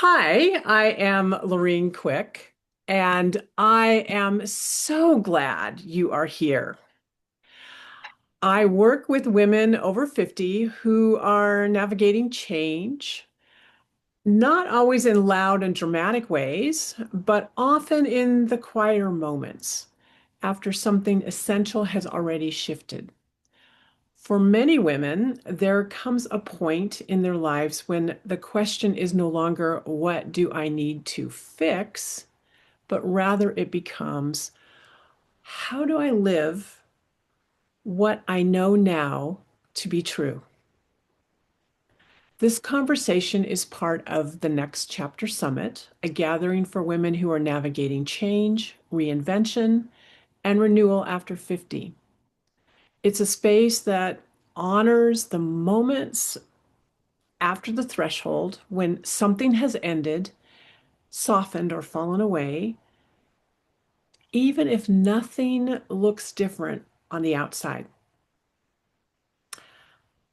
Hi, I am Laureen Quick, and I am so glad you are here. I work with women over 50 who are navigating change, not always in loud and dramatic ways, but often in the quieter moments after something essential has already shifted. For many women, there comes a point in their lives when the question is no longer, what do I need to fix? But rather it becomes, how do I live what I know now to be true? This conversation is part of the Next Chapter Summit, a gathering for women who are navigating change, reinvention, and renewal after 50. It's a space that honors the moments after the threshold when something has ended, softened, or fallen away, even if nothing looks different on the outside.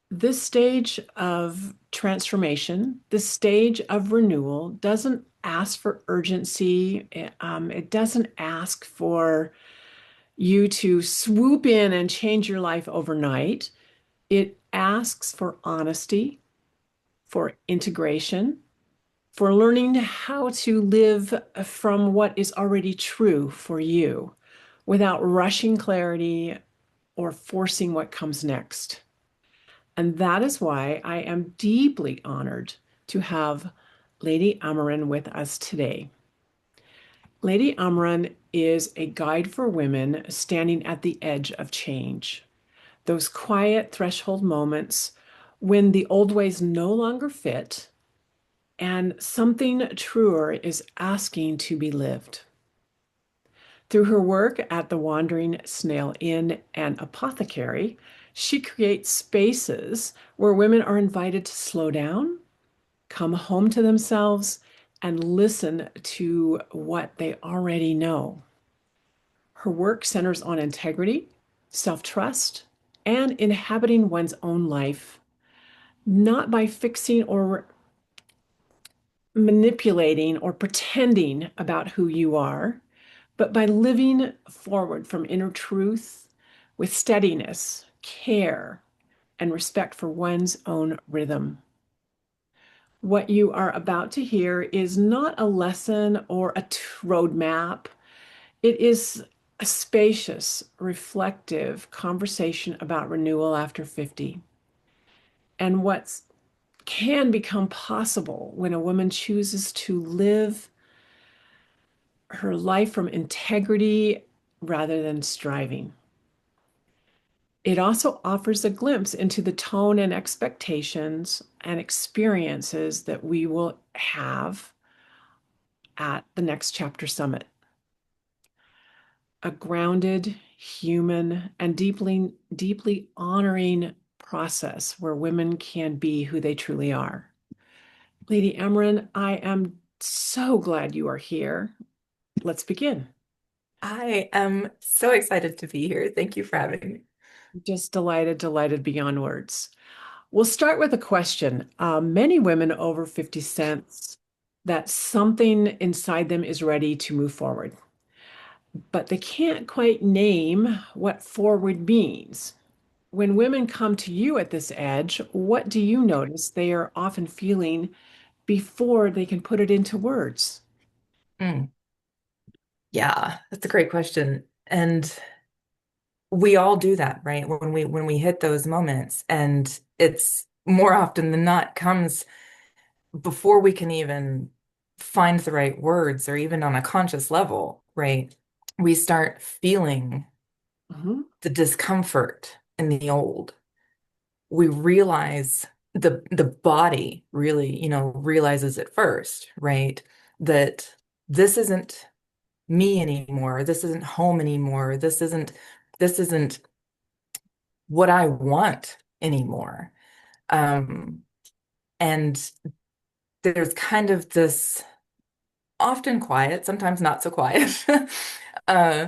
This stage of transformation, this stage of renewal, doesn't ask for urgency. It doesn't ask for you to swoop in and change your life overnight. It asks for honesty, for integration, for learning how to live from what is already true for you without rushing clarity or forcing what comes next. And that is why I am deeply honored to have Lady Amaran with us today. Lady Amaran is a guide for women standing at the edge of change. Those quiet threshold moments when the old ways no longer fit and something truer is asking to be lived. Through her work at the Wandering Snail Inn and Apothecary, she creates spaces where women are invited to slow down, come home to themselves, and listen to what they already know. Her work centers on integrity, self-trust, and inhabiting one's own life, not by fixing or manipulating or pretending about who you are, but by living forward from inner truth with steadiness, care, and respect for one's own rhythm. What you are about to hear is not a lesson or a roadmap. It is a spacious, reflective conversation about renewal after 50 and what can become possible when a woman chooses to live her life from integrity rather than striving. It also offers a glimpse into the tone and expectations and experiences that we will have at the Next Chapter Summit. A grounded, human, and deeply honoring process where women can be who they truly are. Lady Amaran, I am so glad you are here. Let's begin. I am so excited to be here. Thank you for having me. Just delighted beyond words. We'll start with a question. Many women over 50 sense that something inside them is ready to move forward, but they can't quite name what forward means. When women come to you at this edge, what do you notice they are often feeling before they can put it into words? Mm, yeah, that's a great question. And we all do that, right? When we hit those moments, and it's more often than not comes before we can even find the right words or even on a conscious level, right? We start feeling Mhm. the discomfort in the old. We realize the body really, realizes it first, right? That this isn't me anymore. This isn't home anymore. This isn't what I want anymore. Um, and there's kind of this often quiet, sometimes not so quiet, uh,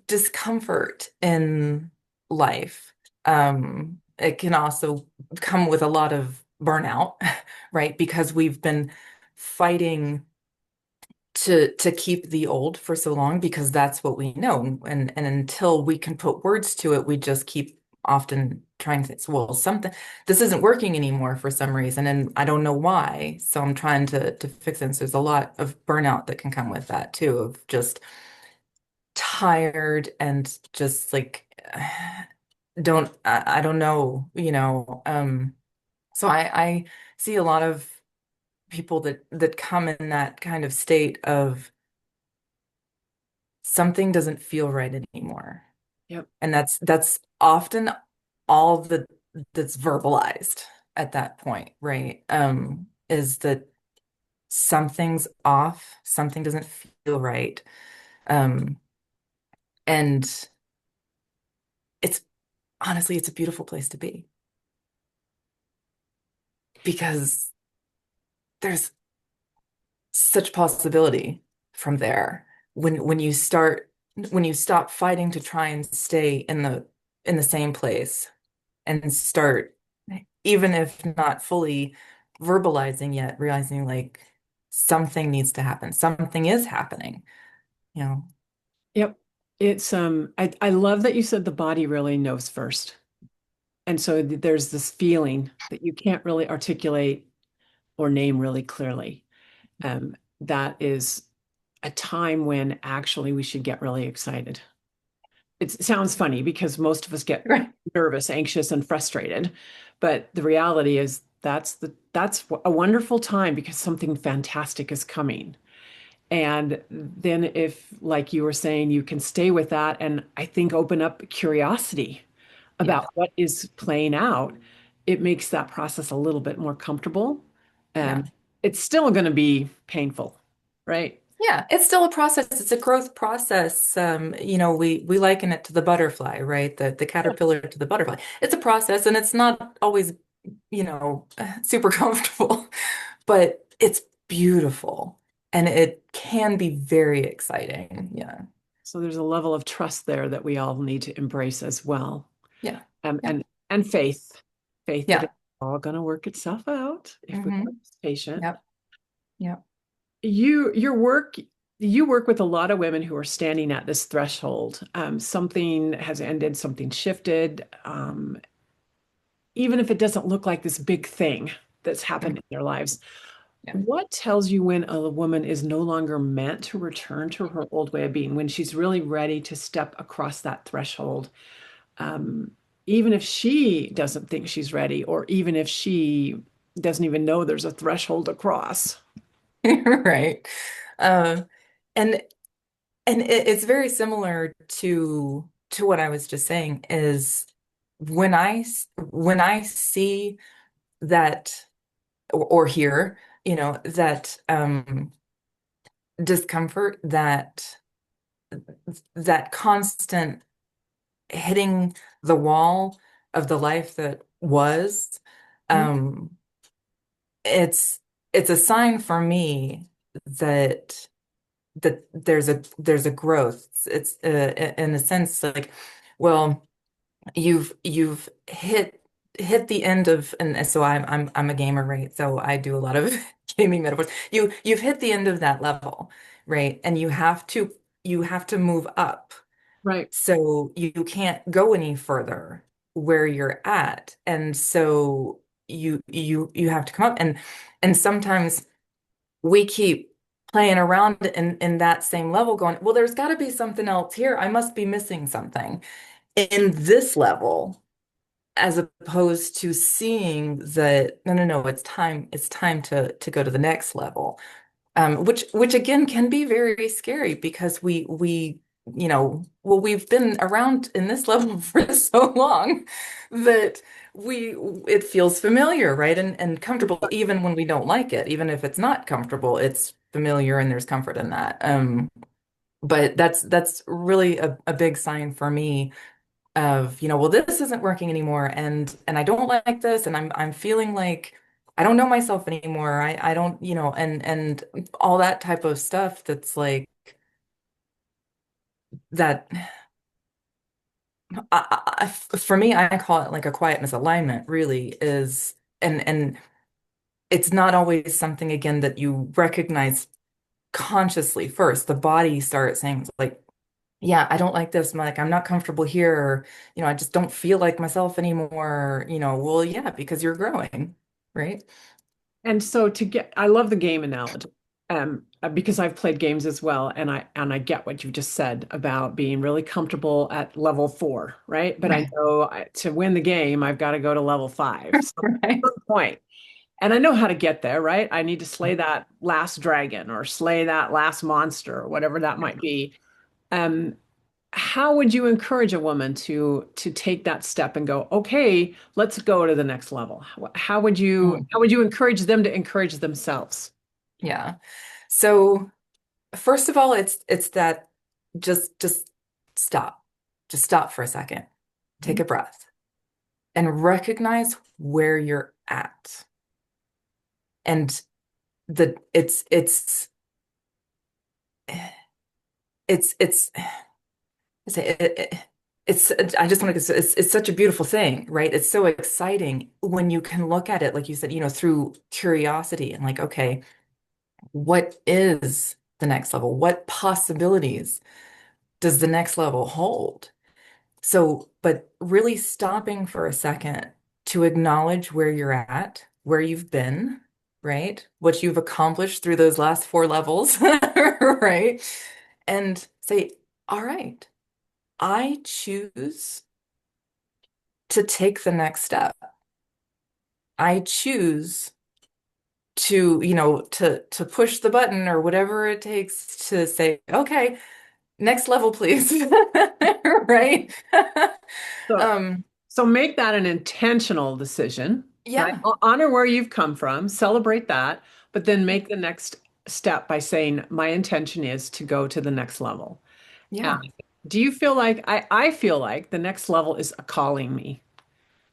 discomfort in life. It can also come with a lot of burnout, right? Because we've been fighting to keep the old for so long because that's what we know. And until we can put words to it, we just keep often trying to say, well, something this isn't working anymore for some reason, and I don't know why. So I'm trying to fix it. And so there's a lot of burnout that can come with that too, of just tired and just like I don't know, so I see a lot of people that come in that kind of state of something doesn't feel right anymore. Yep. And that's often all that's verbalized at that point, right? Is that something's off, something doesn't feel right. Um, and it's honestly, it's a beautiful place to be because there's such possibility from there when you stop fighting to try and stay in the same place and start, even if not fully verbalizing yet, realizing like something needs to happen. Something is happening, you know. Yep. I love that you said the body really knows first. And so there's this feeling that you can't really articulate or name really clearly. That is a time when actually we should get really excited. It sounds funny because most of us get Right. nervous, anxious, and frustrated. But the reality is that's a wonderful time because something fantastic is coming. And then if, like you were saying, you can stay with that and I think open up curiosity Yeah. about what is playing out, it makes that process a little bit more comfortable. Yeah. It's still going to be painful, right? Yeah, it's still a process. It's a growth process. We liken it to the butterfly, right? The Yeah. caterpillar to the butterfly. It's a process, and it's not always, super comfortable, but it's beautiful, and it can be very exciting. Yeah, So there's a level of trust there that we all need to embrace as well. yeah, Um, yeah, and and faith that yeah. it's all going to work itself out if we are Hmm. patient. Yep, yep. Your work, you work with a lot of women who are standing at this threshold. Something has ended, something shifted. Even if it doesn't look like this big thing that's happened Mhm. in their lives. Yeah. What tells you when a woman is no longer meant to return to her old way of being, when she's really ready to step across that threshold? Um, Even if she doesn't think she's ready, or even if she doesn't even know there's a threshold across. Right. Um, and it's very similar to what I was just saying is when I see that or hear, that discomfort, that constant hitting the wall of the life that was, Mhm. um, it's it's a sign for me that there's a growth. It's in a sense like, well, you've hit the end of, and so I'm a gamer, right? So I do a lot of gaming metaphors. You've hit the end of that level, right? And you have to move up. Right, So you can't go any further where you're at. And so you have to come up, and sometimes we keep playing around in that same level going, well, there's got to be something else here. I must be missing something in this level, as opposed to seeing that no, it's time to go to the next level. Which again can be very scary because well, we've been around in this level for so long that we it feels familiar, right? And comfortable even when we don't like it, even if it's not comfortable, it's familiar and there's comfort in that. But that's really a big sign for me of, well, this isn't working anymore, and I don't like this, and I'm feeling like I don't know myself anymore. I don't, and all that type of stuff that's like that for me, I call it like a quiet misalignment, really is, and it's not always something again that you recognize consciously first. The body starts saying like, yeah, I don't like this. Like, I'm not comfortable here. Or, I just don't feel like myself anymore. Well, yeah, because you're growing, right? And so I love the game analogy, because I've played games as well, and I get what you just said about being really comfortable at level 4, right? But I Right. know to win the game, I've got to go to level 5. So Right. good point. And I know how to get there, right? I need to slay that last dragon or slay that last monster or whatever that might be. Um, how would you encourage a woman to take that step and go, okay, let's go to the next level? Mm, How would you encourage them to encourage themselves? yeah. So first of all, it's that just stop. Just stop for a second. Take Mhm. a breath and recognize where you're at. And the it's I say it's I just want to it's such a beautiful thing, right? It's so exciting when you can look at it, like you said, through curiosity and like, okay, what is the next level? What possibilities does the next level hold? So, but really stopping for a second to acknowledge where you're at, where you've been, right? What you've accomplished through those last 4 levels, right? And say, all right, I choose to take the next step. I choose to push the button or whatever it takes to say, okay, next level, please. Right? So, Um, so make that an intentional decision, right? yeah, Honor where you've come from, celebrate that, but then make the next step by saying, my intention is to go to the next level. Uh, yeah, do you feel like I feel like the next level is calling me?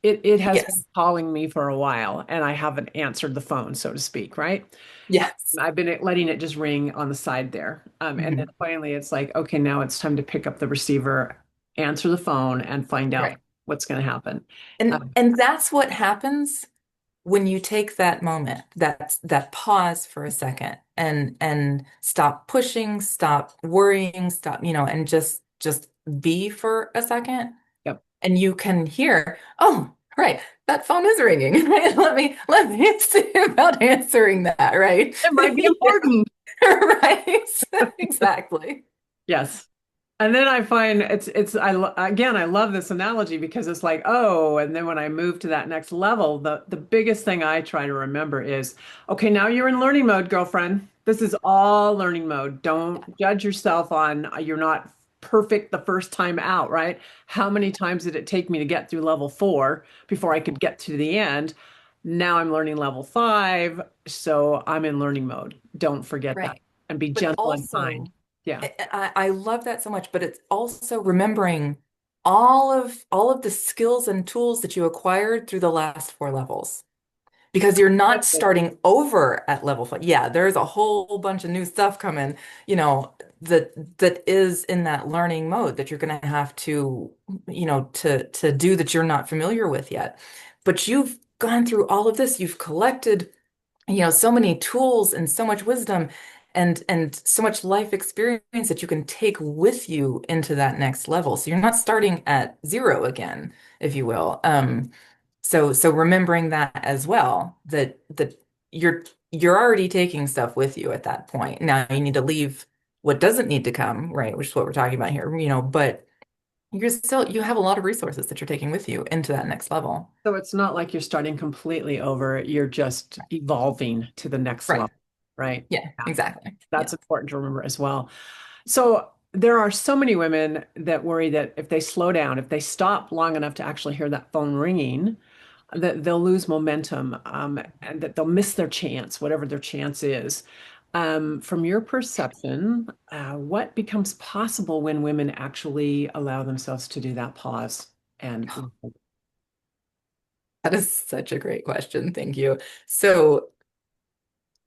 It has been yes, calling me for a while, and I haven't answered the phone, so to speak, right? yes. I've been letting it just ring on the side there. And then Mhm. finally it's like, okay, now it's time to pick up the receiver, answer the phone, and find out Right. what's going to happen. And that's what happens when you take that moment, that pause for a second and stop pushing, stop worrying, stop, and just be for a second. Yep. And you can hear, oh, right, that phone is ringing. Right? Let me see about answering that, right? It might be important. Right? Exactly. Yes. And then I find again, I love this analogy because it's like, oh, and then when I move to that next level, the biggest thing I try to remember is, okay, now you're in learning mode, girlfriend. This is all learning mode. Don't judge yourself on you're not perfect the first time out, right? How many times did it take me to get through level 4 before I could get to the end? Now I'm learning level 5, so I'm in learning mode. Don't forget that Right. and be But gentle and kind. also, Yeah. I love that so much, but it's also remembering all of the skills and tools that you acquired through the last 4 levels. Because you're not starting over at level 5. Yeah, there's a whole bunch of new stuff coming, that is in that learning mode that you're going to have to do that you're not familiar with yet. But you've gone through all of this. You've collected, so many tools and so much wisdom and so much life experience that you can take with you into that next level. So you're not starting at zero again, if you will. So remembering that as well, that you're already taking stuff with you at that point. Now you need to leave what doesn't need to come, right? Which is what we're talking about here, but you have a lot of resources that you're taking with you into that next level. So it's not like you're starting completely over, you're just evolving to the next Right. level, right? Yeah, Yeah, exactly. that's Yeah. important to remember as well. So there are so many women that worry that if they slow down, if they stop long enough to actually hear that phone ringing, that they'll lose momentum, and that they'll miss their chance, whatever their chance is. From your perception, what becomes possible when women actually allow themselves to do that pause and That is such a great question. Thank you. So,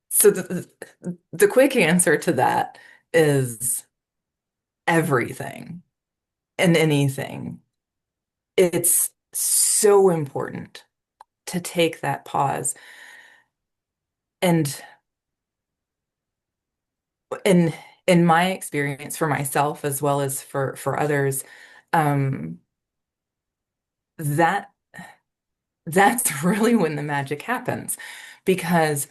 so the quick answer to that is everything and anything. It's so important to take that pause And in in my experience for myself as well as for others, um, that that's really when the magic happens. Because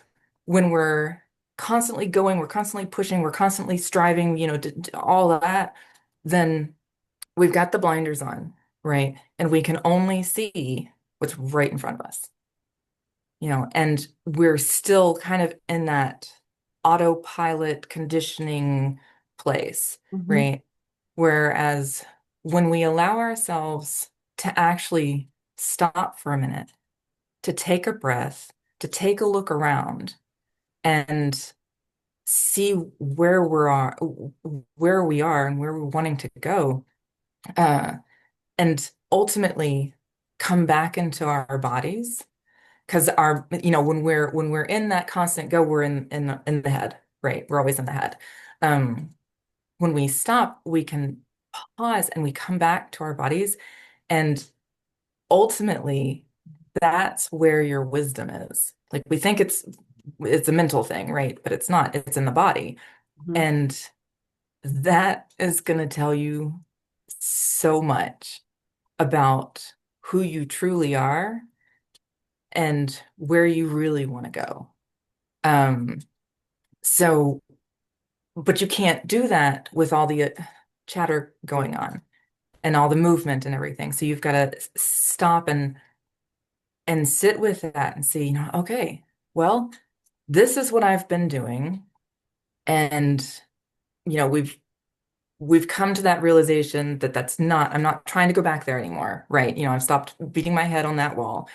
when we're constantly going, we're constantly pushing, we're constantly striving, all of that, then we've got the blinders on, right? And we can only see what's right in front of us, and we're still kind of in that autopilot conditioning place, Mhm. right? Whereas when we allow ourselves to actually stop for a minute, to take a breath, to take a look around and see where we are and where we're wanting to go, uh, and ultimately come back into our bodies. Because when we're in that constant go, we're in the head, right? We're always in the head. Um, when we stop, we can pause and we come back to our bodies, and ultimately, that's where your wisdom is. Like we think it's a mental thing, right? But it's not. It's in the body, Mhm. and that is going to tell you so much about who you truly are and where you really want to go. Um, so, but you can't do that with all the chatter Right. going on and all the movement and everything. So you've got to stop and sit with that and see, okay, well, this is what I've been doing, and we've come to that realization that I'm not trying to go back there anymore, right? I've stopped beating my head on that wall.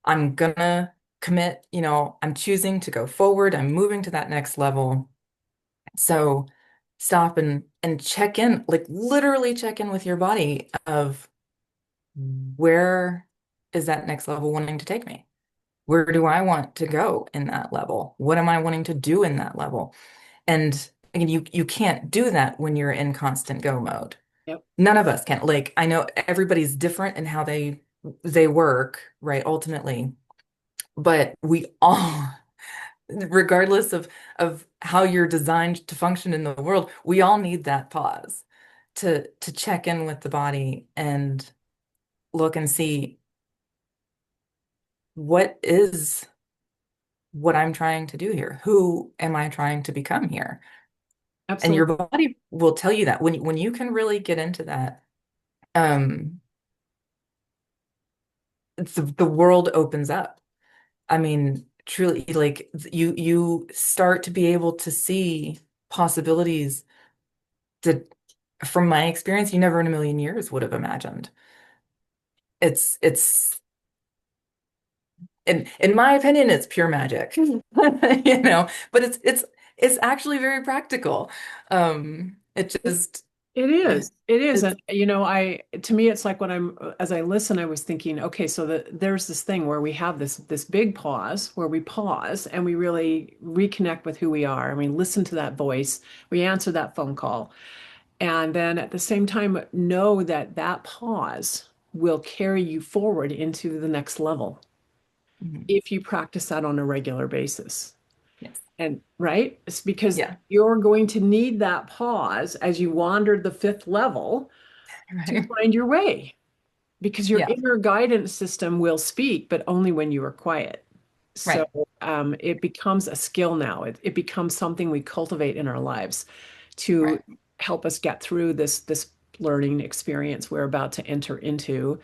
I'm gonna commit, I'm choosing to go forward. I'm moving to that next level. So stop and check in, like literally check in with your body of where is that next level wanting to take me? Where do I want to go in that level? What am I wanting to do in that level? And again, you can't do that when you're in constant go mode. Yep. None of us can. Like I know everybody's different in how they work, right? Ultimately, but we all, regardless of how you're designed to function in the world, we all need that pause to check in with the body and look and see what what I'm trying to do here. Who am I trying to become here? And your Absolutely. body will tell you that when you can really get into that, um, the world opens up. I mean, truly, like you start to be able to see possibilities that, from my experience, you never in a million years would have imagined. It's in my opinion, it's pure magic, but it's actually very practical. It just It is. It is. it's And to me it's like when as I listen, I was thinking, okay, so there's this thing where we have this big pause where we pause and we really reconnect with who we are and we listen to that voice, we answer that phone call. And then at the same time, know that that pause will carry you forward into the next level mhm, if you practice that on a regular basis. yes, And right? It's because yeah, you're going to need that pause as you wander the fifth level to right, find your way because your yeah, inner guidance system will speak, but only when you are quiet. So right, it becomes a skill now. It becomes something we cultivate in our lives to right. help us get through this learning experience we're about to enter into.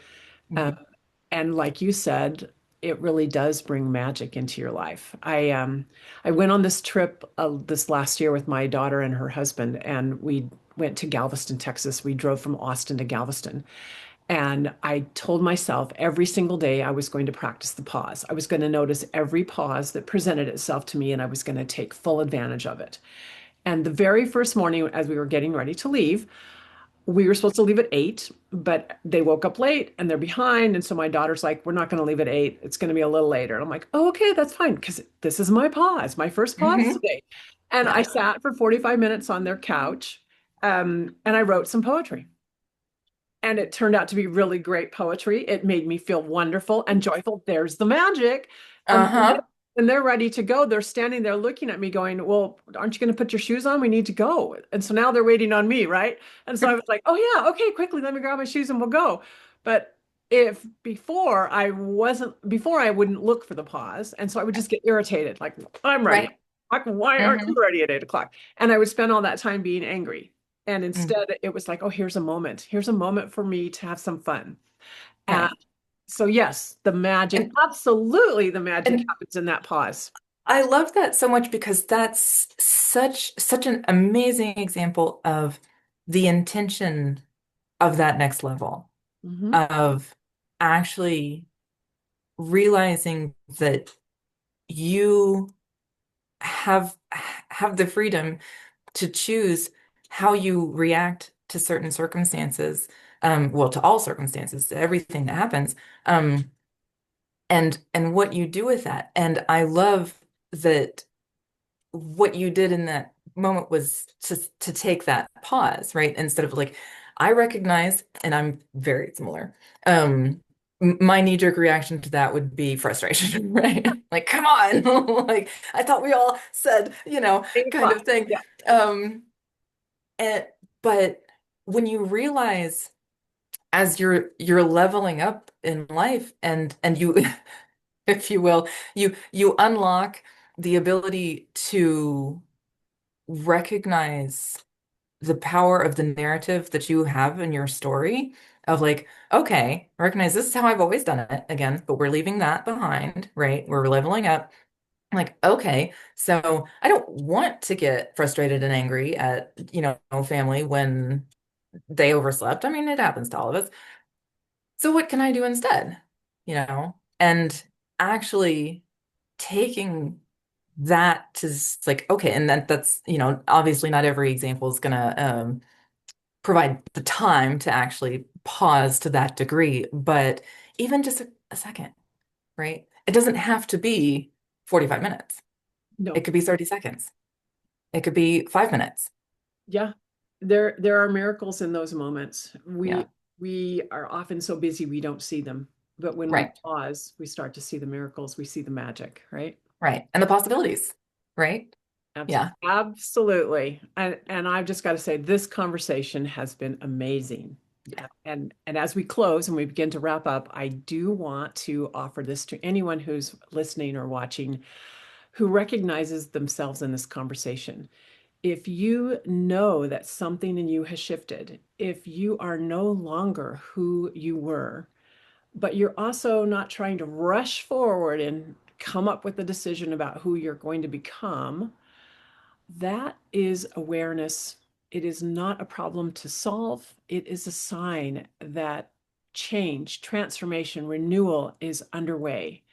Um, Mhm, and like you said, it really does bring magic into your life. I went on this trip this last year with my daughter and her husband, and we went to Galveston, Texas. We drove from Austin to Galveston. And I told myself every single day I was going to practice the pause. I was going to notice every pause that presented itself to me, and I was going to take full advantage of it. And the very first morning, as we were getting ready to leave, we were supposed to leave at 8, but they woke up late and they're behind. And so my daughter's like, we're not going to leave at 8. It's going to be a little later. And I'm like, oh, okay, that's fine. Because this is my pause, my first pause mhm, today. And I yeah. sat for 45 minutes on their couch, and I wrote some poetry. And it turned out to be really great poetry. It made me feel wonderful and joyful. There's the magic. And Uh-huh. and they're ready to go. They're standing there looking at me going, well, aren't you going to put your shoes on? We need to go. And so now they're waiting on me, right? And so I was like, oh yeah, okay, quickly, let me grab my shoes and we'll go. But if before I wouldn't look for the pause. And so I would just get irritated, like, I'm ready. Right. Like, why aren't you Hmm. ready at 8 o'clock? And I would spend all that time being angry. And Mm. instead it was like, oh, here's a moment. Here's a moment for me to have some fun. And Right. so yes, the magic, And absolutely the magic and happens in that pause. I love that so much because that's such an amazing example of the intention of that next level Hmm. of actually realizing that you have the freedom to choose how you react to certain circumstances, well, to all circumstances, to everything that happens, um, and what you do with that. And I love that what you did in that moment was to take that pause, right? Instead of like, I recognize, and I'm very similar. My knee-jerk reaction to that would be frustration, right? Like, come on, like I thought we all said, Eight kind o'clock. of thing. Yeah. Um, and but when you realize as you're leveling up in life and you, if you will, you unlock the ability to recognize the power of the narrative that you have in your story of like, okay, recognize this is how I've always done it again, but we're leaving that behind, right? We're leveling up. I'm like, okay, so I don't want to get frustrated and angry at, family when they overslept. I mean, it happens to all of us. So what can I do instead? And actually taking that to like, okay, and that's, obviously not every example is gonna provide the time to actually pause to that degree, but even just a second, right? It doesn't have to be 45 minutes. It No. could be 30 seconds. It could be 5 minutes. Yeah. There are miracles in those moments. Yeah, We are often so busy we don't see them. But when we right, pause, we start to see the miracles, we see the magic, right? right. And the possibilities, right? Yeah, Absolutely. And I've just got to say this conversation has been amazing. yeah, And as we close and we begin to wrap up, I do want to offer this to anyone who's listening or watching who recognizes themselves in this conversation. If you know that something in you has shifted, if you are no longer who you were, but you're also not trying to rush forward and come up with a decision about who you're going to become, that is awareness. It is not a problem to solve. It is a sign that change, transformation, renewal is underway.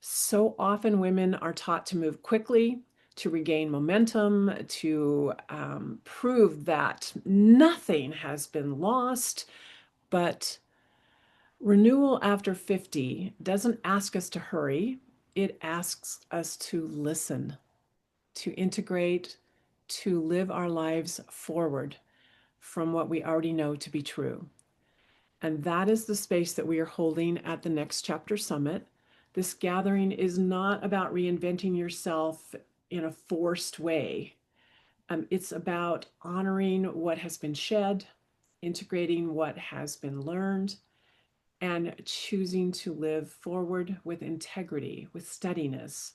So often women are taught to move quickly, to regain momentum, to prove that nothing has been lost. But renewal after 50 doesn't ask us to hurry, it asks us to listen, to integrate, to live our lives forward from what we already know to be true. And that is the space that we are holding at the Next Chapter Summit. This gathering is not about reinventing yourself in a forced way. It's about honoring what has been shed, integrating what has been learned, and choosing to live forward with integrity, with steadiness,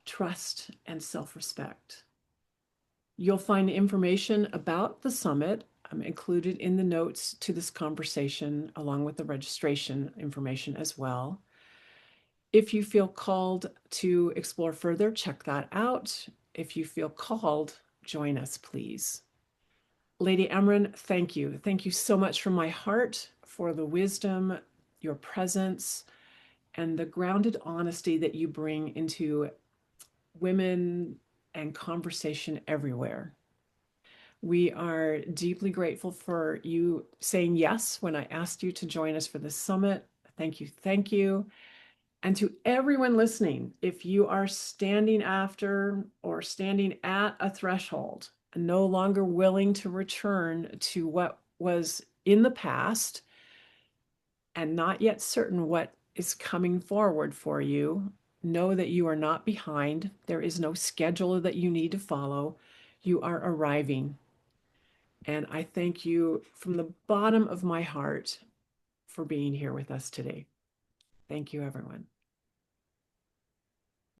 trust, and self respect. You'll find information about the summit included in the notes to this conversation, along with the registration information as well. If you feel called to explore further, check that out. If you feel called, join us, please. Lady Amaran, thank you. Thank you so much from my heart for the wisdom, your presence, and the grounded honesty that you bring into women and conversation everywhere. We are deeply grateful for you saying yes when I asked you to join us for this summit. Thank you. Thank you. And to everyone listening, if you are standing after or standing at a threshold and no longer willing to return to what was in the past and not yet certain what is coming forward for you, Know that you are not behind. There is no schedule that you need to follow. You are arriving. And I thank you from the bottom of my heart for being here with us today. Thank you, everyone.